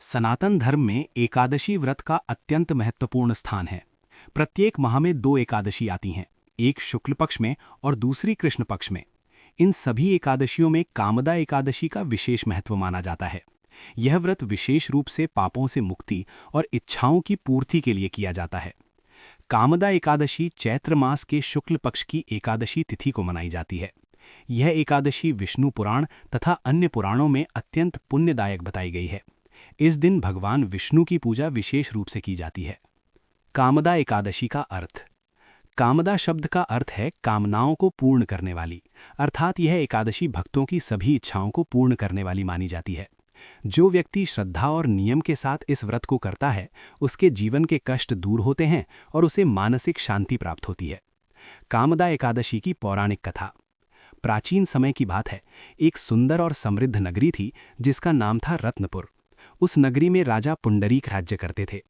सनातन धर्म में एकादशी व्रत का अत्यंत महत्वपूर्ण स्थान है। प्रत्येक माह में 2 एकादशी आती हैं, एक शुक्ल पक्ष में और दूसरी कृष्ण पक्ष में। इन सभी एकादशियों में कामदा एकादशी का विशेष महत्व माना जाता है। यह व्रत विशेष रूप से पापों से मुक्ति और इच्छाओं की पूर्ति के लिए किया जाता है। कामदा एकादशी चैत्र मास के शुक्ल पक्ष की एकादशी तिथि को मनाई जाती है। यह एकादशी विष्णु पुराण तथा अन्य पुराणों में अत्यंत पुण्यदायक बताई गई है। इस दिन भगवान विष्णु की पूजा विशेष रूप से की जाती है। कामदा एकादशी का अर्थ। कामदा शब्द का अर्थ है कामनाओं को पूर्ण करने वाली, अर्थात यह एकादशी भक्तों की सभी इच्छाओं को पूर्ण करने वाली मानी जाती है। जो व्यक्ति श्रद्धा और नियम के साथ इस व्रत को करता है, उसके जीवन के कष्ट दूर होते हैं और उसे मानसिक शांति प्राप्त होती है। कामदा एकादशी की पौराणिक कथा। प्राचीन समय की बात है, एक सुंदर और समृद्ध नगरी थी जिसका नाम था रत्नपुर। उस नगरी में राजा पुंडरीक राज्य करते थे।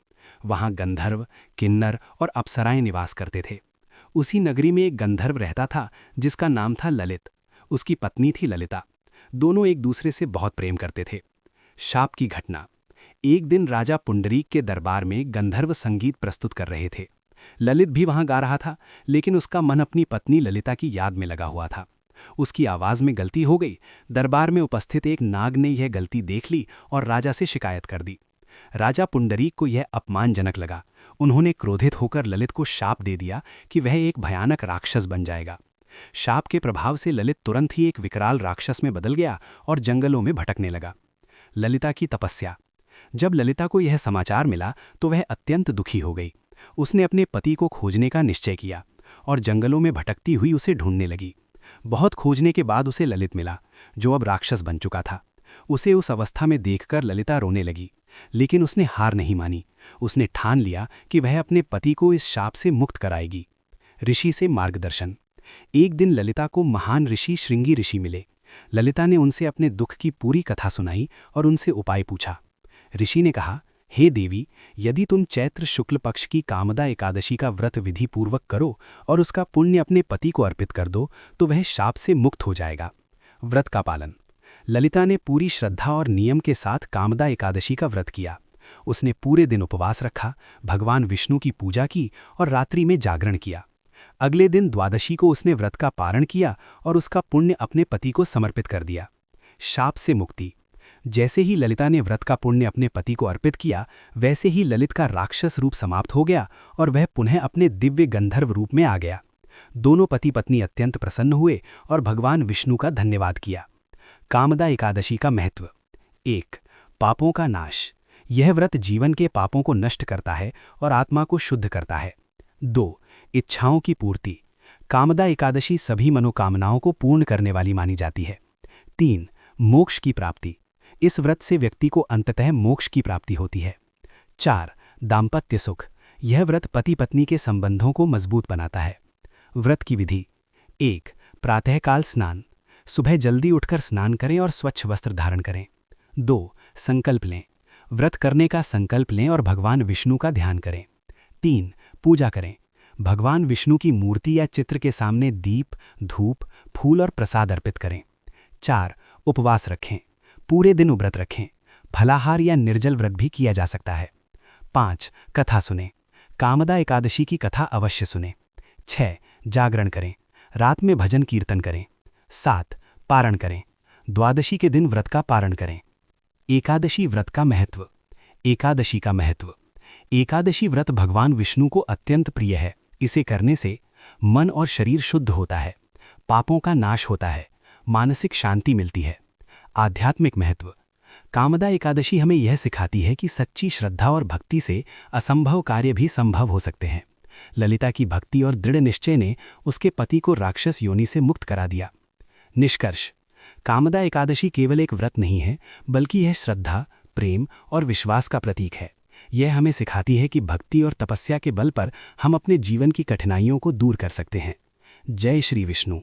वहां गंधर्व, किन्नर और अप्सराएं निवास करते थे। उसी नगरी में एक गंधर्व रहता था जिसका नाम था ललित। उसकी पत्नी थी ललिता। दोनों एक दूसरे से बहुत प्रेम करते थे। शाप की घटना। एक दिन राजा पुंडरीक के दरबार में गंधर्व संगीत प्रस्तुत कर रहे थे। ललित भी वहां गा रहा था, लेकिन उसका मन अपनी पत्नी ललिता की याद में लगा हुआ था। उसकी आवाज में गलती हो गई। दरबार में उपस्थित एक नाग ने यह गलती देख ली और राजा से शिकायत कर दी। राजा पुंडरीक को यह अपमानजनक लगा। उन्होंने क्रोधित होकर ललित को शाप दे दिया कि वह एक भयानक राक्षस बन जाएगा। शाप के प्रभाव से ललित तुरंत ही एक विकराल राक्षस में बदल गया और जंगलों में भटकने लगा। ललिता की तपस्या। जब ललिता को यह समाचार मिला तो वह अत्यंत दुखी हो गई। उसने अपने पति को खोजने का निश्चय किया और जंगलों में भटकती हुई उसे ढूंढने लगी। बहुत खोजने के बाद उसे ललित मिला, जो अब राक्षस बन चुका था। उसे उस अवस्था में देखकर ललिता रोने लगी, लेकिन उसने हार नहीं मानी। उसने ठान लिया कि वह अपने पति को इस शाप से मुक्त कराएगी। ऋषि से मार्गदर्शन। एक दिन ललिता को महान ऋषि श्रृंगी ऋषि मिले। ललिता ने उनसे अपने दुख की पूरी कथा सुनाई और उनसे उपाय पूछा। ऋषि ने कहा, हे देवी, यदि तुम चैत्र शुक्ल पक्ष की कामदा एकादशी का व्रत विधि पूर्वक करो और उसका पुण्य अपने पति को अर्पित कर दो तो वह शाप से मुक्त हो जाएगा। व्रत का पालन। ललिता ने पूरी श्रद्धा और नियम के साथ कामदा एकादशी का व्रत किया। उसने पूरे दिन उपवास रखा, भगवान विष्णु की पूजा की और रात्रि में जागरण किया। अगले दिन द्वादशी को उसने व्रत का पारण किया और उसका पुण्य अपने पति को समर्पित कर दिया। शाप से मुक्ति। जैसे ही ललिता ने व्रत का पुण्य अपने पति को अर्पित किया, वैसे ही ललित का राक्षस रूप समाप्त हो गया और वह पुनः अपने दिव्य गंधर्व रूप में आ गया। दोनों पति पत्नी अत्यंत प्रसन्न हुए और भगवान विष्णु का धन्यवाद किया। कामदा एकादशी का महत्व। 1. पापों का नाश। यह व्रत जीवन के पापों को नष्ट करता है और आत्मा को शुद्ध करता है। 2. इच्छाओं की पूर्ति। कामदा एकादशी सभी मनोकामनाओं को पूर्ण करने वाली मानी जाती है। 3. मोक्ष की प्राप्ति। इस व्रत से व्यक्ति को अंततः मोक्ष की प्राप्ति होती है। 4. दाम्पत्य सुख। यह व्रत पति पत्नी के संबंधों को मजबूत बनाता है। व्रत की विधि। 1. प्रातःकाल स्नान। सुबह जल्दी उठकर स्नान करें और स्वच्छ वस्त्र धारण करें। 2. संकल्प लें। व्रत करने का संकल्प लें और भगवान विष्णु का ध्यान करें। 3. पूजा करें। भगवान विष्णु की मूर्ति या चित्र के सामने दीप, धूप, फूल और प्रसाद अर्पित करें। 4. उपवास रखें। पूरे दिन व्रत रखें। फलाहार या निर्जल व्रत भी किया जा सकता है। 5. कथा सुनें। कामदा एकादशी की कथा अवश्य सुनें। 6. जागरण करें। रात में भजन कीर्तन करें। 7. पारण करें। द्वादशी के दिन व्रत का पारण करें। एकादशी व्रत का महत्व। एकादशी का महत्व। एकादशी व्रत भगवान विष्णु को अत्यंत प्रिय है। इसे करने से मन और शरीर शुद्ध होता है, पापों का नाश होता है, मानसिक शांति मिलती है। आध्यात्मिक महत्व। कामदा एकादशी हमें यह सिखाती है कि सच्ची श्रद्धा और भक्ति से असंभव कार्य भी संभव हो सकते हैं। ललिता की भक्ति और दृढ़ निश्चय ने उसके पति को राक्षस योनि से मुक्त करा दिया। निष्कर्ष। कामदा एकादशी केवल एक व्रत नहीं है, बल्कि यह श्रद्धा, प्रेम और विश्वास का प्रतीक है। यह हमें सिखाती है कि भक्ति और तपस्या के बल पर हम अपने जीवन की कठिनाइयों को दूर कर सकते हैं। जय श्री विष्णु।